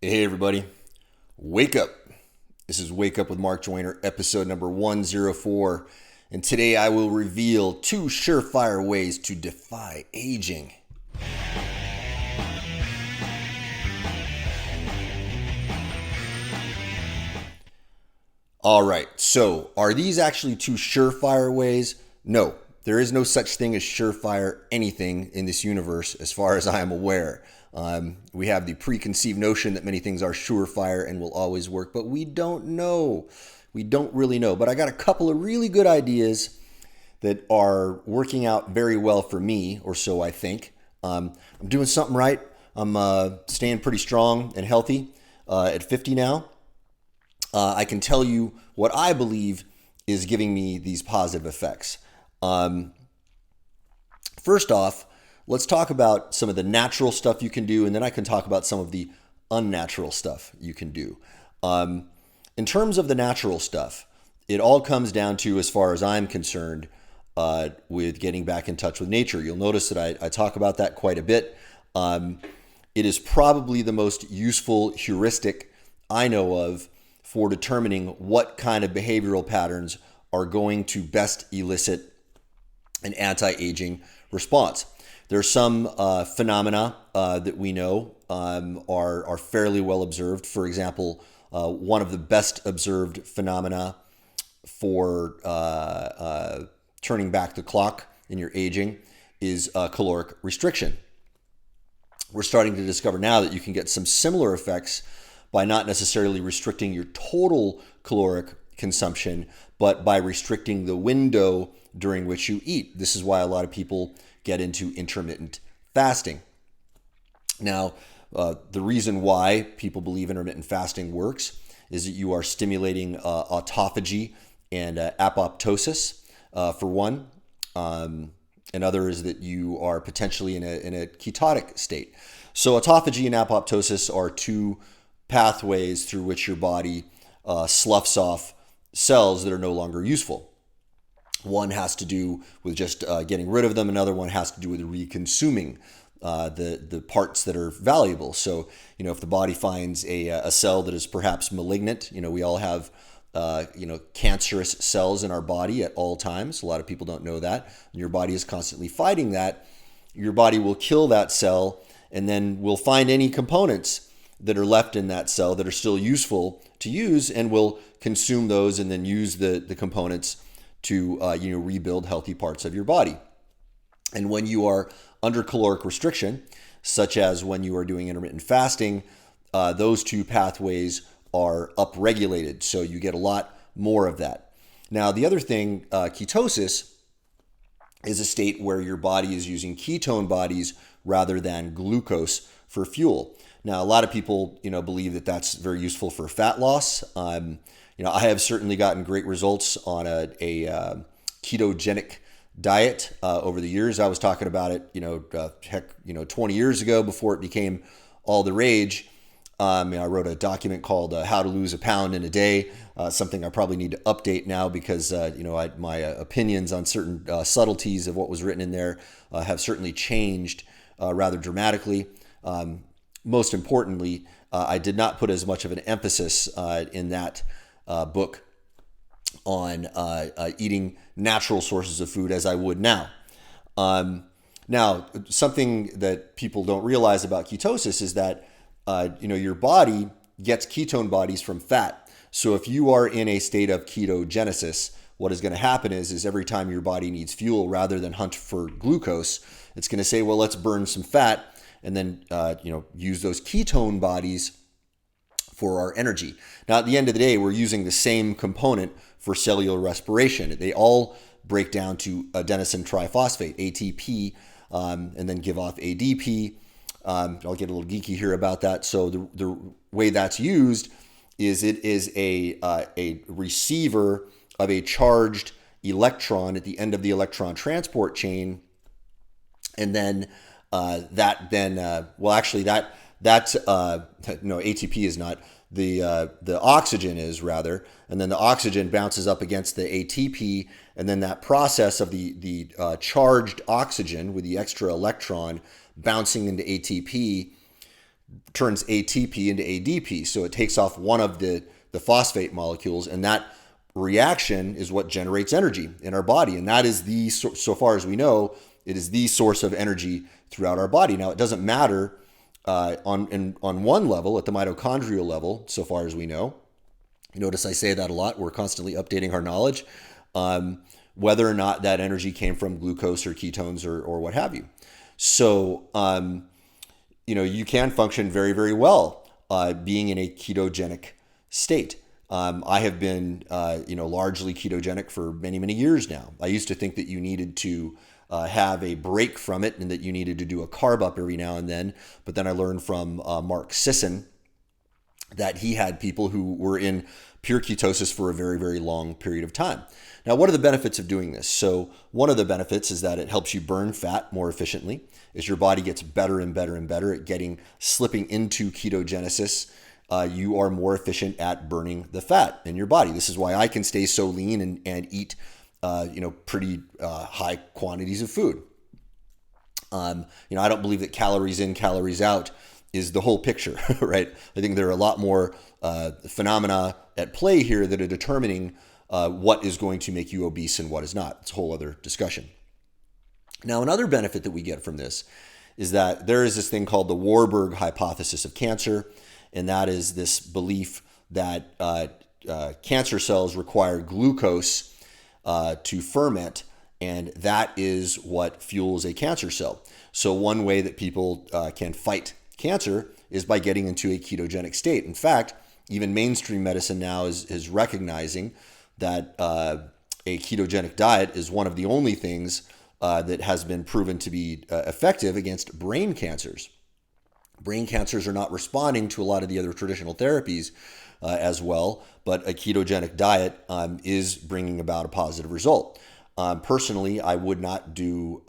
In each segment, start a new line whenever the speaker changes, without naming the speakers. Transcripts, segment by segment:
Hey everybody, wake up. This is Wake Up with Mark Joyner, episode number 104. And today I will reveal 2 surefire ways to defy aging. All right, so are these actually 2 surefire ways? No, there is no such thing as surefire anything in this universe as far as I am aware. We have the preconceived notion that many things are surefire and will always work, but we don't know. We don't really know. But I got a couple of really good ideas that are working out very well for me, or so I think. I'm doing something right. I'm staying pretty strong and healthy at 50 now. I can tell you what I believe is giving me these positive effects. First off, let's talk about some of the natural stuff you can do, and then I can talk about some of the unnatural stuff you can do. In terms of the natural stuff, it all comes down to, as far as I'm concerned, with getting back in touch with nature. You'll notice that I talk about that quite a bit. It is probably the most useful heuristic I know of for determining what kind of behavioral patterns are going to best elicit an anti-aging response. There's some phenomena that we know are fairly well observed. For example, one of the best observed phenomena for turning back the clock in your aging is caloric restriction. We're starting to discover now that you can get some similar effects by not necessarily restricting your total caloric consumption, but by restricting the window during which you eat. This is why a lot of people get into intermittent fasting. Now, the reason why people believe intermittent fasting works is that you are stimulating autophagy and apoptosis, for one. Another is that you are potentially in a ketotic state. So autophagy and apoptosis are 2 pathways through which your body sloughs off cells that are no longer useful. One has to do with just getting rid of them. Another one has to do with reconsuming the parts that are valuable. So, if the body finds a cell that is perhaps malignant, we all have cancerous cells in our body at all times. A lot of people don't know that. And your body is constantly fighting that. Your body will kill that cell, and then will find any components that are left in that cell that are still useful to use, and will consume those and then use the components to rebuild healthy parts of your body. And when you are under caloric restriction, such as when you are doing intermittent fasting, those 2 pathways are upregulated, so you get a lot more of that. Now, the other thing, ketosis is a state where your body is using ketone bodies rather than glucose for fuel. Now, a lot of people, believe that that's very useful for fat loss. I have certainly gotten great results on a ketogenic diet over the years. I was talking about it, 20 years ago before it became all the rage. I wrote a document called How to Lose a Pound in a Day, something I probably need to update now because, my opinions on certain subtleties of what was written in there have certainly changed rather dramatically. Most importantly, I did not put as much of an emphasis in that book on eating natural sources of food as I would now. Now, something that people don't realize about ketosis is that your body gets ketone bodies from fat. So if you are in a state of ketogenesis, what is going to happen is every time your body needs fuel, rather than hunt for glucose, it's going to say, well, let's burn some fat and then use those ketone bodies for our energy. Now, at the end of the day, we're using the same component for cellular respiration. They all break down to adenosine triphosphate, ATP, and then give off ADP. I'll get a little geeky here about that. So the way that's used is it is a receiver of a charged electron at the end of the electron transport chain, and then ATP is not, the oxygen is rather, and then the oxygen bounces up against the ATP, and then that process of the charged oxygen with the extra electron bouncing into ATP turns ATP into ADP. So it takes off one of the phosphate molecules, and that reaction is what generates energy in our body. And that is so far as we know, it is the source of energy throughout our body. Now, it doesn't matter on one level, at the mitochondrial level, so far as we know. You notice I say that a lot. We're constantly updating our knowledge, whether or not that energy came from glucose or ketones or what have you. So, you can function very, very well being in a ketogenic state. I have been, largely ketogenic for many, many years now. I used to think that you needed to have a break from it and that you needed to do a carb up every now and then. But then I learned from Mark Sisson that he had people who were in pure ketosis for a very, very long period of time. Now, what are the benefits of doing this? So one of the benefits is that it helps you burn fat more efficiently as your body gets better and better and better at slipping into ketogenesis. You are more efficient at burning the fat in your body. This is why I can stay so lean and eat, pretty high quantities of food. I don't believe that calories in, calories out is the whole picture, right? I think there are a lot more phenomena at play here that are determining what is going to make you obese and what is not. It's a whole other discussion. Now, another benefit that we get from this is that there is this thing called the Warburg hypothesis of cancer, and that is this belief that cancer cells require glucose to ferment, and that is what fuels a cancer cell. So one way that people can fight cancer is by getting into a ketogenic state. In fact, even mainstream medicine now is recognizing that a ketogenic diet is one of the only things that has been proven to be effective against brain cancers. Brain cancers are not responding to a lot of the other traditional therapies as well, but a ketogenic diet is bringing about a positive result. Personally, I would not do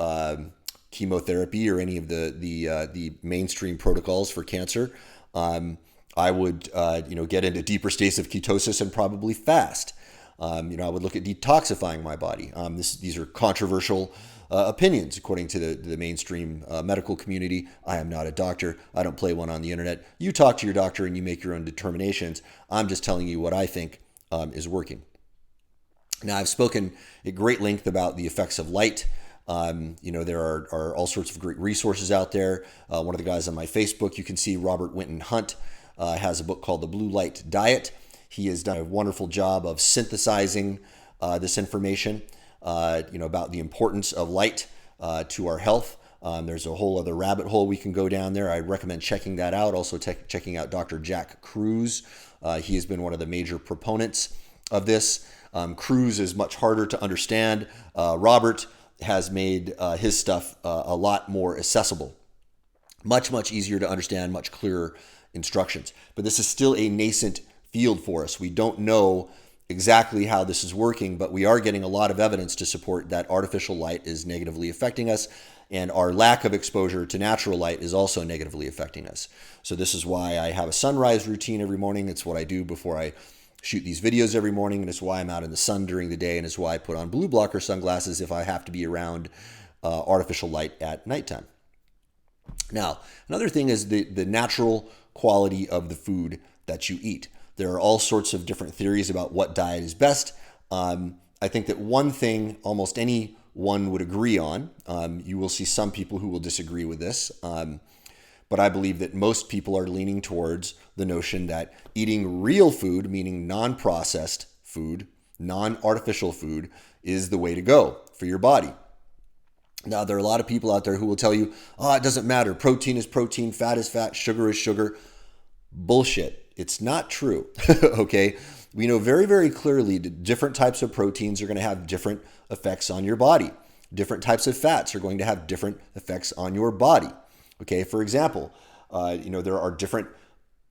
chemotherapy or any of the mainstream protocols for cancer. I would get into deeper states of ketosis and probably fast. I would look at detoxifying my body. These are controversial opinions according to the mainstream medical community. I am not a doctor. I don't play one on the internet. You talk to your doctor and you make your own determinations. I'm just telling you what I think is working. Now, I've spoken at great length about the effects of light. There are all sorts of great resources out there. One of the guys on my Facebook, you can see Robert Winton Hunt, has a book called The Blue Light Diet. He has done a wonderful job of synthesizing this information, about the importance of light to our health. There's a whole other rabbit hole we can go down there. I recommend checking that out. Also checking out Dr. Jack Kruse. He has been one of the major proponents of this. Kruse is much harder to understand. Robert has made his stuff a lot more accessible. Much, much easier to understand, much clearer instructions. But this is still a nascent field for us. We don't know exactly how this is working, but we are getting a lot of evidence to support that artificial light is negatively affecting us, and our lack of exposure to natural light is also negatively affecting us. So this is why I have a sunrise routine every morning. It's what I do before I shoot these videos every morning, and it's why I'm out in the sun during the day, and it's why I put on blue blocker sunglasses if I have to be around artificial light at nighttime. Now, another thing is the natural quality of the food that you eat. There are all sorts of different theories about what diet is best. I think that one thing almost anyone would agree on, you will see some people who will disagree with this, but I believe that most people are leaning towards the notion that eating real food, meaning non-processed food, non-artificial food, is the way to go for your body. Now, there are a lot of people out there who will tell you, it doesn't matter. Protein is protein, fat is fat, sugar is sugar. Bullshit. It's not true, okay? We know very, very clearly that different types of proteins are going to have different effects on your body. Different types of fats are going to have different effects on your body, okay? For example, there are different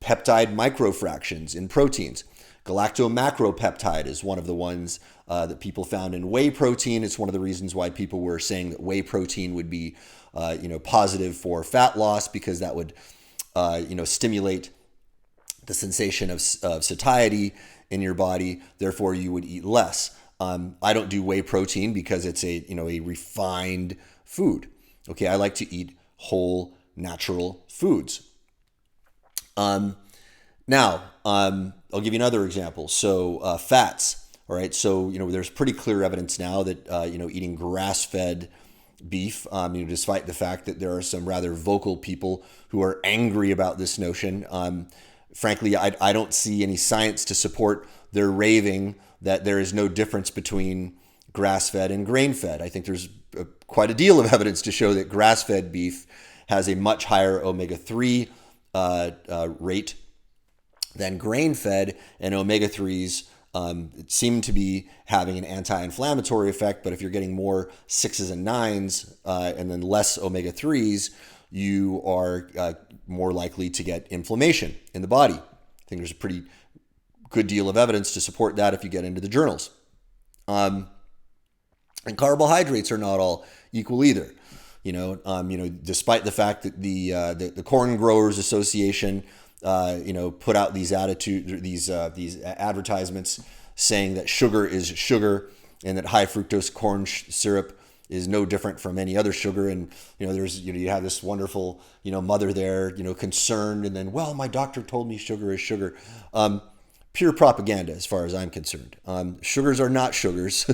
peptide microfractions in proteins. Galactomacropeptide is one of the ones that people found in whey protein. It's one of the reasons why people were saying that whey protein would be, positive for fat loss, because that would, stimulate the sensation of satiety in your body. Therefore, you would eat less. I don't do whey protein because it's a refined food. Okay, I like to eat whole, natural foods. Um, Now, I'll give you another example. So fats. All right. So there's pretty clear evidence now that eating grass-fed beef, despite the fact that there are some rather vocal people who are angry about this notion. Frankly, I don't see any science to support their raving that there is no difference between grass-fed and grain-fed. I think there's quite a deal of evidence to show that grass-fed beef has a much higher omega-3 rate than grain-fed, and omega-3s seem to be having an anti-inflammatory effect. But if you're getting more 6s and 9s and then less omega-3s, you are more likely to get inflammation in the body. I think there's a pretty good deal of evidence to support that if you get into the journals. And carbohydrates are not all equal either. Despite the fact that the Corn Growers Association put out these advertisements saying that sugar is sugar and that high fructose corn syrup is no different from any other sugar. And you have this wonderful mother there concerned, and then, well, my doctor told me sugar is sugar. Pure propaganda as far as I'm concerned. Sugars are not sugars.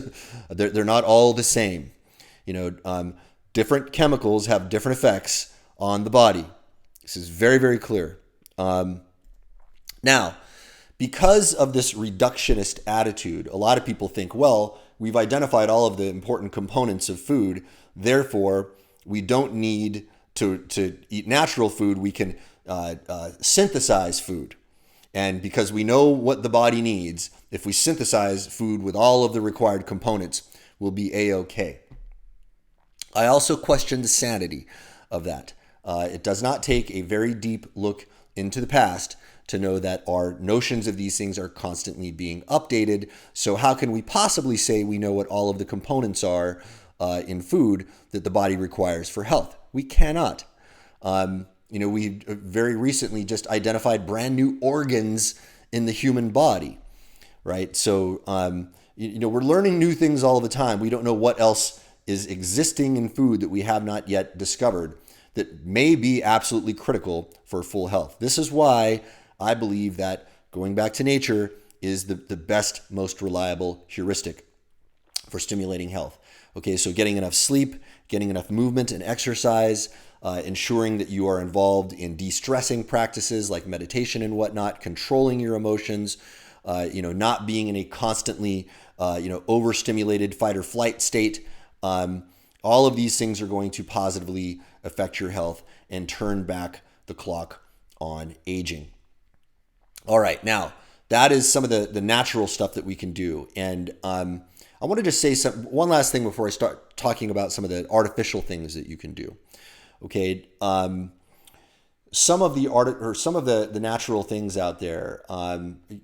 They're not all the same. Different chemicals have different effects on the body. This is very, very clear. Now, because of this reductionist attitude, a lot of people think, well, we've identified all of the important components of food, therefore we don't need to eat natural food. We can synthesize food. And because we know what the body needs, if we synthesize food with all of the required components, we'll be A-OK. I also question the sanity of that. It does not take a very deep look into the past to know that our notions of these things are constantly being updated. So how can we possibly say we know what all of the components are in food that the body requires for health? We cannot. We very recently just identified brand new organs in the human body, right? So, we're learning new things all the time. We don't know what else is existing in food that we have not yet discovered that may be absolutely critical for full health. This is why I believe that going back to nature is the best, most reliable heuristic for stimulating health. Okay, so getting enough sleep, getting enough movement and exercise, ensuring that you are involved in de-stressing practices like meditation and whatnot, controlling your emotions, not being in a constantly, overstimulated fight or flight state. All of these things are going to positively affect your health and turn back the clock on aging. All right, now that is some of the natural stuff that we can do. And I wanted to say one last thing before I start talking about some of the artificial things that you can do. Okay, some of the natural things out there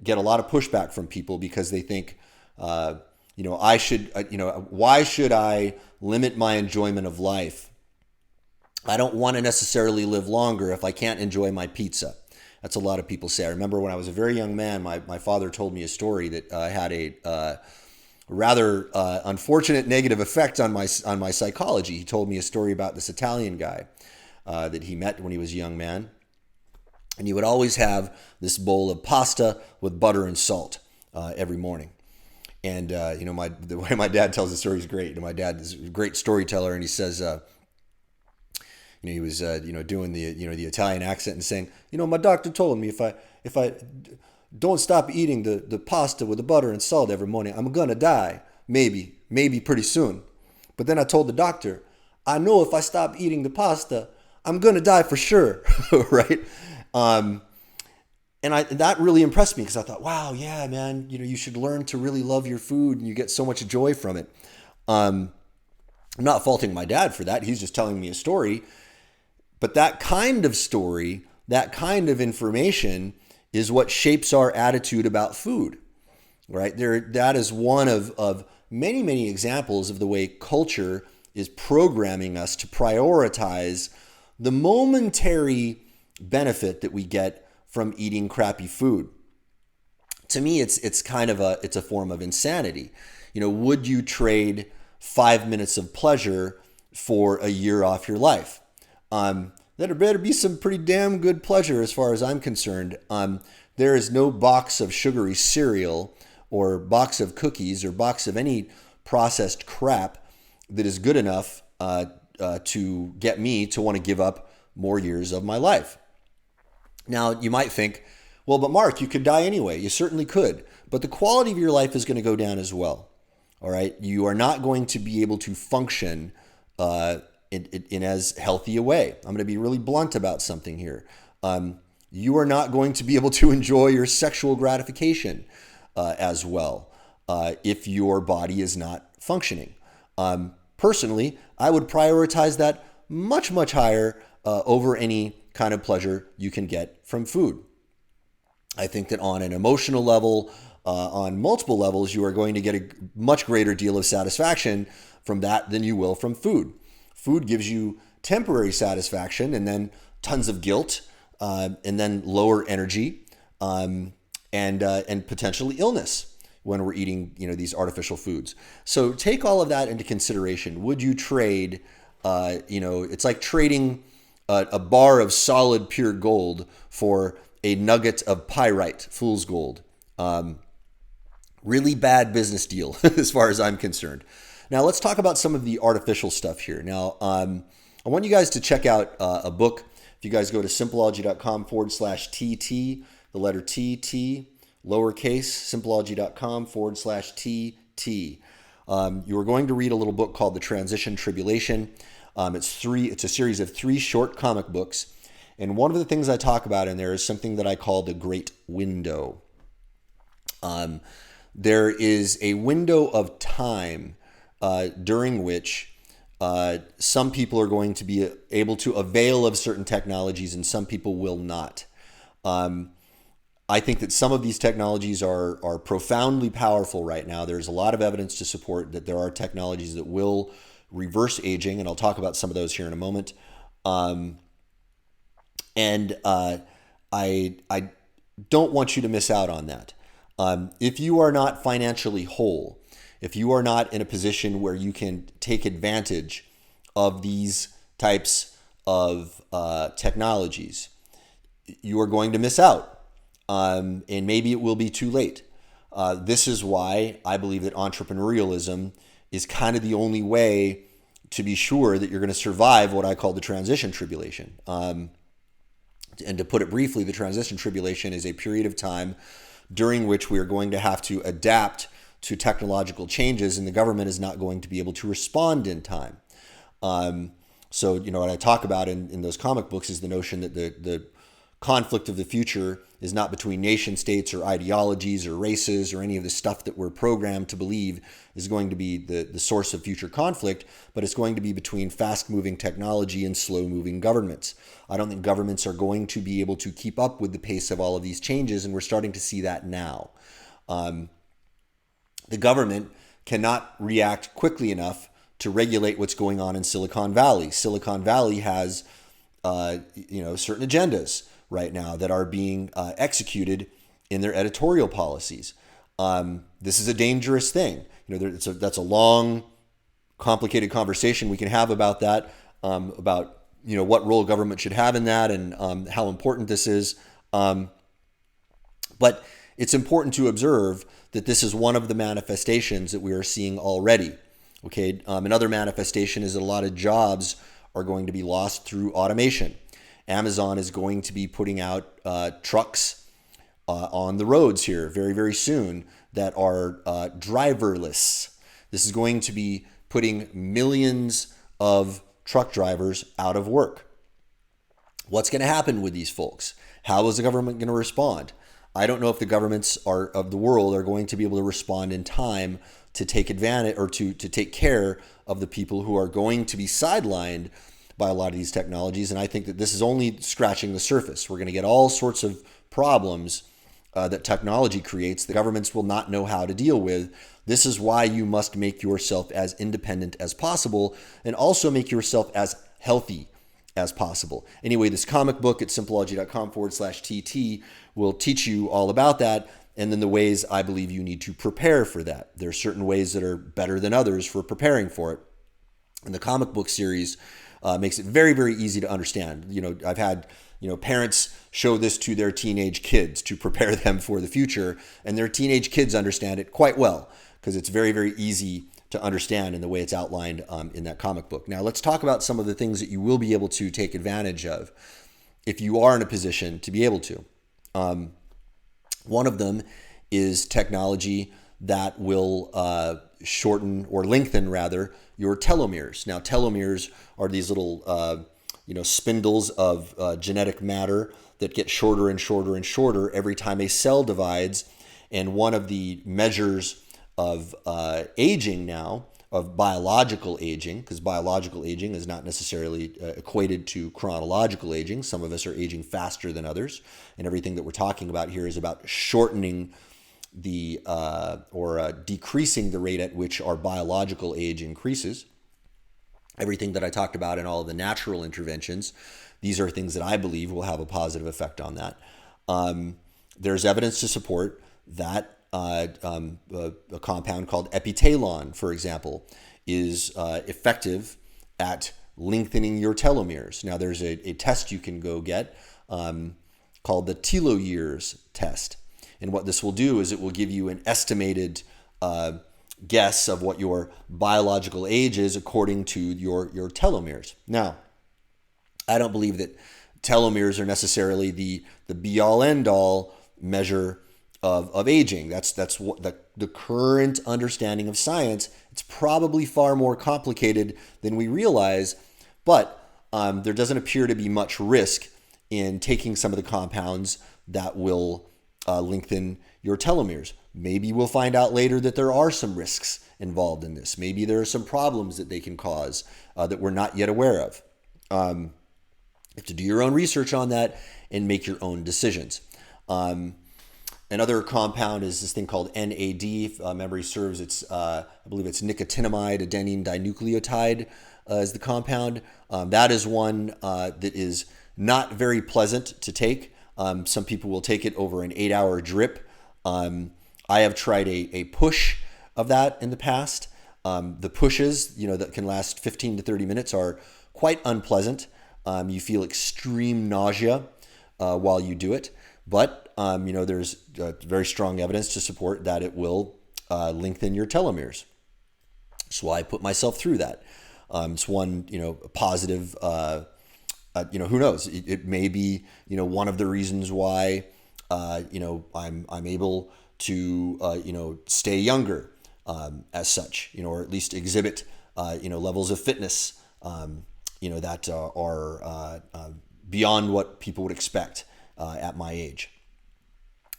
get a lot of pushback from people because they think, why should I limit my enjoyment of life? I don't want to necessarily live longer if I can't enjoy my pizza. That's a lot of people say. I remember when I was a very young man, my father told me a story that had a rather unfortunate negative effect on my psychology. He told me a story about this Italian guy that he met when he was a young man. And he would always have this bowl of pasta with butter and salt every morning. And the way my dad tells the story is great. My dad is a great storyteller, and he says, he was doing the Italian accent and saying, my doctor told me if I don't stop eating the pasta with the butter and salt every morning, I'm gonna die. Maybe pretty soon. But then I told the doctor, I know if I stop eating the pasta, I'm gonna die for sure, right? And that really impressed me because I thought, wow, yeah, man, you should learn to really love your food and you get so much joy from it. I'm not faulting my dad for that. He's just telling me a story. But that kind of story, that kind of information is what shapes our attitude about food, right? That is one of many, many examples of the way culture is programming us to prioritize the momentary benefit that we get from eating crappy food. To me, it's a form of insanity. Would you trade 5 minutes of pleasure for a year off your life? there better be some pretty damn good pleasure as far as I'm concerned. There is no box of sugary cereal or box of cookies or box of any processed crap that is good enough to get me to want to give up more years of my life. Now, you might think, well, but Mark, you could die anyway. You certainly could. But the quality of your life is going to go down as well. All right? You are not going to be able to function in as healthy a way. I'm going to be really blunt about something here. You are not going to be able to enjoy your sexual gratification as well if your body is not functioning. Personally, I would prioritize that much, much higher over any kind of pleasure you can get from food. I think that on an emotional level, on multiple levels, you are going to get a much greater deal of satisfaction from that than you will from food. Food gives you temporary satisfaction and then tons of guilt, and then lower energy, and potentially illness when we're eating, these artificial foods. So take all of that into consideration. Would you trade, it's like trading a bar of solid pure gold for a nugget of pyrite, fool's gold. Really bad business deal as far as I'm concerned. Now let's talk about some of the artificial stuff here. Now, I want you guys to check out a book. If you guys go to simpleology.com/TT, the letter TT, lowercase, simpleology.com/TT. You are going to read a little book called The Transition Tribulation. It's a series of 3 short comic books. And one of the things I talk about in there is something that I call the Great Window. There is a window of time during which some people are going to be able to avail of certain technologies and some people will not. I think that some of these technologies are profoundly powerful right now. There's a lot of evidence to support that there are technologies that will reverse aging, and I'll talk about some of those here in a moment. I don't want you to miss out on that. If you are not financially whole, if you are not in a position where you can take advantage of these types of technologies, you are going to miss out. And maybe it will be too late. This is why I believe that entrepreneurialism is kind of the only way to be sure that you're going to survive what I call the transition tribulation. And to put it briefly, the transition tribulation is a period of time during which we are going to have to adapt to technological changes, and the government is not going to be able to respond in time. So, what I talk about in those comic books is the notion that the conflict of the future is not between nation states or ideologies or races or any of the stuff that we're programmed to believe is going to be the source of future conflict, but it's going to be between fast-moving technology and slow-moving governments. I don't think governments are going to be able to keep up with the pace of all of these changes, and we're starting to see that now. The government cannot react quickly enough to regulate what's going on in Silicon Valley. Silicon Valley has certain agendas right now that are being executed in their editorial policies. This is a dangerous thing. That's a long, complicated conversation we can have about that, about what role government should have in that and how important this is. But it's important to observe that this is one of the manifestations that we are seeing already. Okay, another manifestation is that a lot of jobs are going to be lost through automation. Amazon is going to be putting out trucks on the roads here very, very soon that are driverless. This is going to be putting millions of truck drivers out of work. What's going to happen with these folks? How is the government going to respond? I don't know if the governments of the world are going to be able to respond in time to take advantage or to take care of the people who are going to be sidelined by a lot of these technologies. And I think that this is only scratching the surface. We're going to get all sorts of problems that technology creates the governments will not know how to deal with. This is why you must make yourself as independent as possible and also make yourself as healthy as possible. Anyway, this comic book at simpleology.com/TT will teach you all about that and then the ways I believe you need to prepare for that. There are certain ways that are better than others for preparing for it. In the comic book series, makes it very, very easy to understand. I've had parents show this to their teenage kids to prepare them for the future, and their teenage kids understand it quite well because it's very, very easy to understand in the way it's outlined in that comic book. Now, let's talk about some of the things that you will be able to take advantage of if you are in a position to be able to. One of them is technology that will shorten or lengthen, rather, your telomeres. Now, telomeres are these little spindles of genetic matter that get shorter and shorter and shorter every time a cell divides. And one of the measures of aging now, of biological aging, because biological aging is not necessarily equated to chronological aging. Some of us are aging faster than others, and everything that we're talking about here is about shortening the or decreasing the rate at which our biological age increases. Everything that I talked about in all of the natural interventions, these are things that I believe will have a positive effect on that. There's evidence to support that a compound called epitalon, for example, is effective at lengthening your telomeres. Now, there's a test you can go get called the teloyears test. And what this will do is it will give you an estimated guess of what your biological age is according to your telomeres. Now, I don't believe that telomeres are necessarily the be-all, end-all measure of aging. That's what the current understanding of science. It's probably far more complicated than we realize, but there doesn't appear to be much risk in taking some of the compounds that will lengthen your telomeres. Maybe we'll find out later that there are some risks involved in this. Maybe there are some problems that they can cause that we're not yet aware of. You have to do your own research on that and make your own decisions. Another compound is this thing called NAD. If memory serves, I believe it's nicotinamide adenine dinucleotide is the compound. That is one that is not very pleasant to take. Some people will take it over an 8-hour drip. I have tried a push of that in the past. The pushes, that can last 15 to 30 minutes are quite unpleasant. You feel extreme nausea while you do it. But, there's very strong evidence to support that it will lengthen your telomeres. So I put myself through that. It's one, positive, who knows? It may be, one of the reasons why, I'm able to, stay younger as such, or at least exhibit, levels of fitness, that are beyond what people would expect at my age.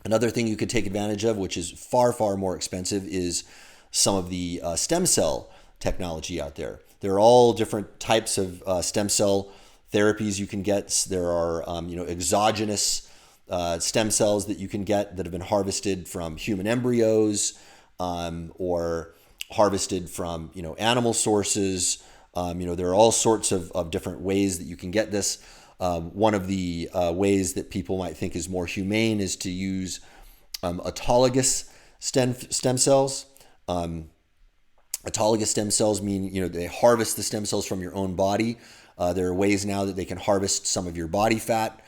Another thing you could take advantage of, which is far, far more expensive, is some of the stem cell technology out there. There are all different types of stem cell therapies you can get. There are, exogenous stem cells that you can get that have been harvested from human embryos or harvested from, animal sources. There are all sorts of different ways that you can get this. One of the ways that people might think is more humane is to use autologous stem cells. Autologous stem cells mean, they harvest the stem cells from your own body. There are ways now that they can harvest some of your body fat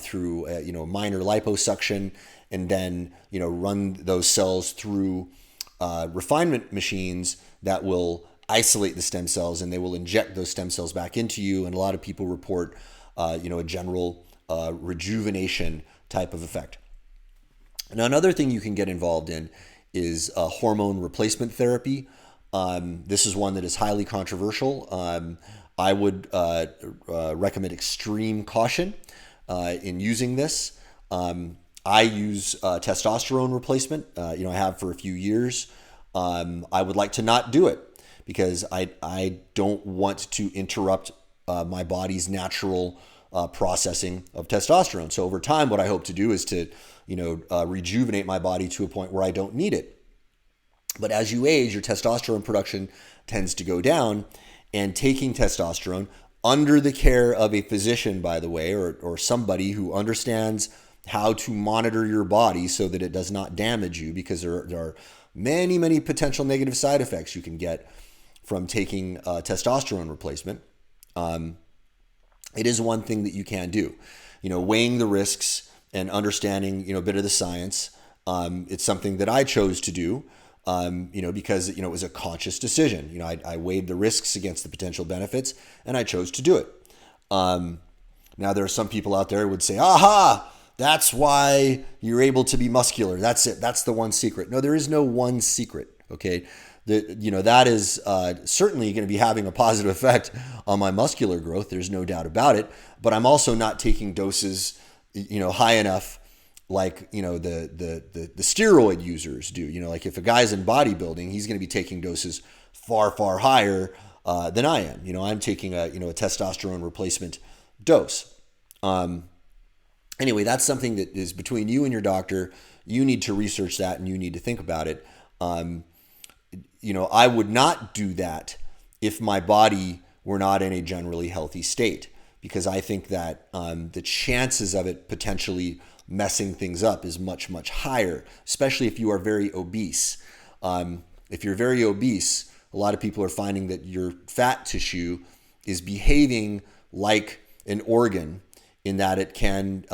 through, minor liposuction, and then, run those cells through refinement machines that will isolate the stem cells, and they will inject those stem cells back into you. And a lot of people report a general rejuvenation type of effect. Now, another thing you can get involved in is hormone replacement therapy. This is one that is highly controversial. I would recommend extreme caution in using this. I use testosterone replacement. I have for a few years. I would like to not do it because I don't want to interrupt my body's natural processing of testosterone. So over time, what I hope to do is to, rejuvenate my body to a point where I don't need it. But as you age, your testosterone production tends to go down, and taking testosterone under the care of a physician, by the way, or somebody who understands how to monitor your body so that it does not damage you, because there are many, many potential negative side effects you can get from taking testosterone replacement. it is one thing that you can do. Weighing the risks and understanding, a bit of the science. It's something that I chose to do, because, it was a conscious decision. I weighed the risks against the potential benefits, and I chose to do it. Now, there are some people out there who would say, aha, that's why you're able to be muscular. That's it. That's the one secret. No, there is no one secret. Okay. That is certainly going to be having a positive effect on my muscular growth. There's no doubt about it. But I'm also not taking doses, high enough like, the steroid users do. Like if a guy's in bodybuilding, he's going to be taking doses far, far higher than I am. I'm taking a testosterone replacement dose. Anyway, that's something that is between you and your doctor. You need to research that and you need to think about it. I would not do that if my body were not in a generally healthy state, because I think that the chances of it potentially messing things up is much, much higher, especially if you are very obese. If you're very obese, a lot of people are finding that your fat tissue is behaving like an organ in that it can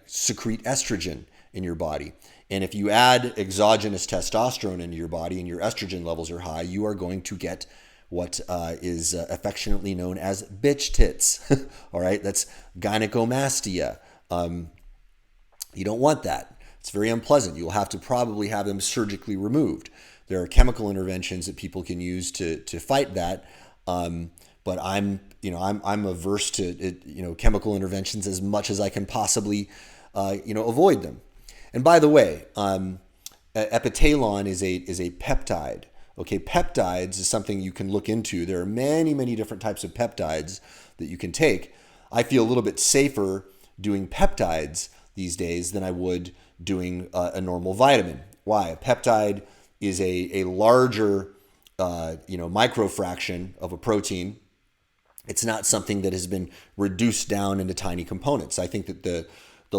secrete estrogen in your body. And if you add exogenous testosterone into your body and your estrogen levels are high, you are going to get what is affectionately known as bitch tits. All right, that's gynecomastia. You don't want that. It's very unpleasant. You'll have to probably have them surgically removed. There are chemical interventions that people can use to fight that. But I'm averse to chemical interventions as much as I can possibly avoid them. And by the way, epitalon is a peptide. Okay, peptides is something you can look into. There are many, many different types of peptides that you can take. I feel a little bit safer doing peptides these days than I would doing a normal vitamin. Why? A peptide is a larger microfraction of a protein. It's not something that has been reduced down into tiny components. I think that the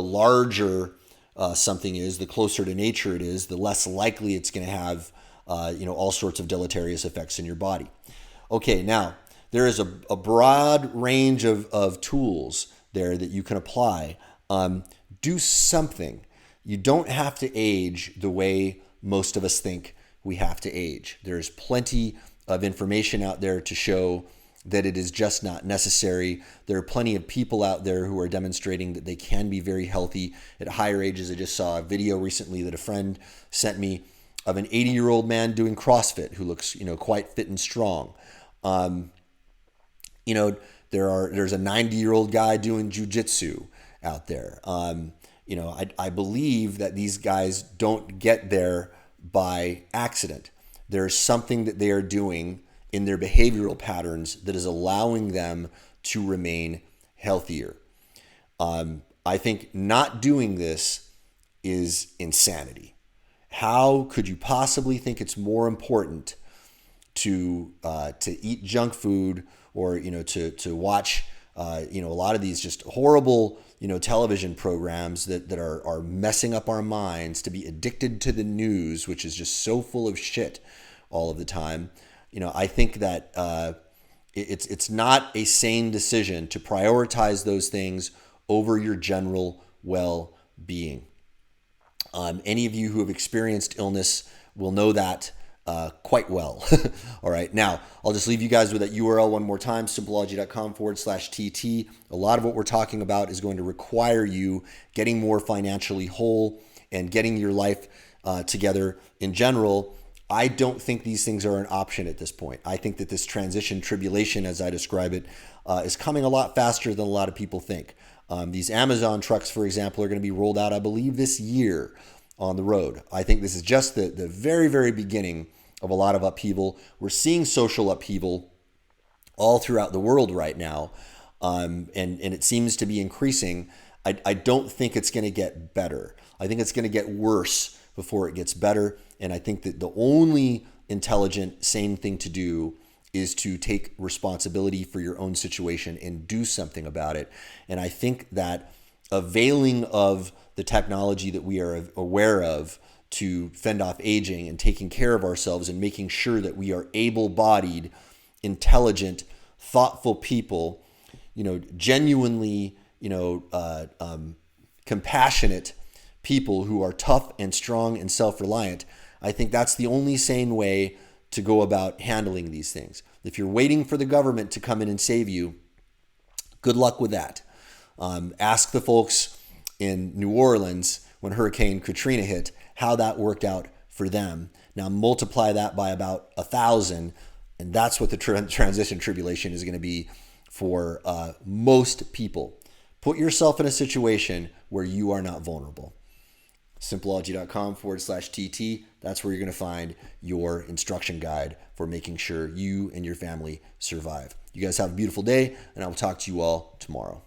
larger something is, the closer to nature it is, the less likely it's going to have all sorts of deleterious effects in your body. Okay, now there is a broad range of tools there that you can apply. Do something. You don't have to age the way most of us think we have to age. There's plenty of information out there to show that it is just not necessary. There are plenty of people out there who are demonstrating that they can be very healthy at higher ages. I just saw a video recently that a friend sent me of an 80-year-old man doing CrossFit who looks, quite fit and strong. There's a 90-year-old guy doing jujitsu out there. I believe that these guys don't get there by accident. There's something that they are doing in their behavioral patterns that is allowing them to remain healthier. I think not doing this is insanity. How could you possibly think it's more important to eat junk food or to watch a lot of these just horrible television programs that are messing up our minds, to be addicted to the news, which is just so full of shit all of the time? I think that it's not a sane decision to prioritize those things over your general well-being. Any of you who have experienced illness will know that quite well. All right. Now, I'll just leave you guys with that URL one more time, simpleology.com/TT. A lot of what we're talking about is going to require you getting more financially whole and getting your life together in general. I don't think these things are an option at this point. I think that this transition tribulation, as I describe it, is coming a lot faster than a lot of people think. These Amazon trucks, for example, are going to be rolled out, I believe, this year on the road. I think this is just the very, very beginning of a lot of upheaval. We're seeing social upheaval all throughout the world right now, and it seems to be increasing. I don't think it's going to get better. I think it's going to get worse before it gets better, and I think that the only intelligent, sane thing to do is to take responsibility for your own situation and do something about it. And I think that availing of the technology that we are aware of to fend off aging and taking care of ourselves and making sure that we are able-bodied, intelligent, thoughtful people genuinely, compassionate people who are tough and strong and self-reliant, I think that's the only sane way to go about handling these things. If you're waiting for the government to come in and save you, good luck with that. Ask the folks in New Orleans when Hurricane Katrina hit how that worked out for them. Now multiply that by about 1,000, and that's what the transition tribulation is going to be for most people. Put yourself in a situation where you are not vulnerable. Simpleology.com/TT. That's where you're going to find your instruction guide for making sure you and your family survive. You guys have a beautiful day, and I will talk to you all tomorrow.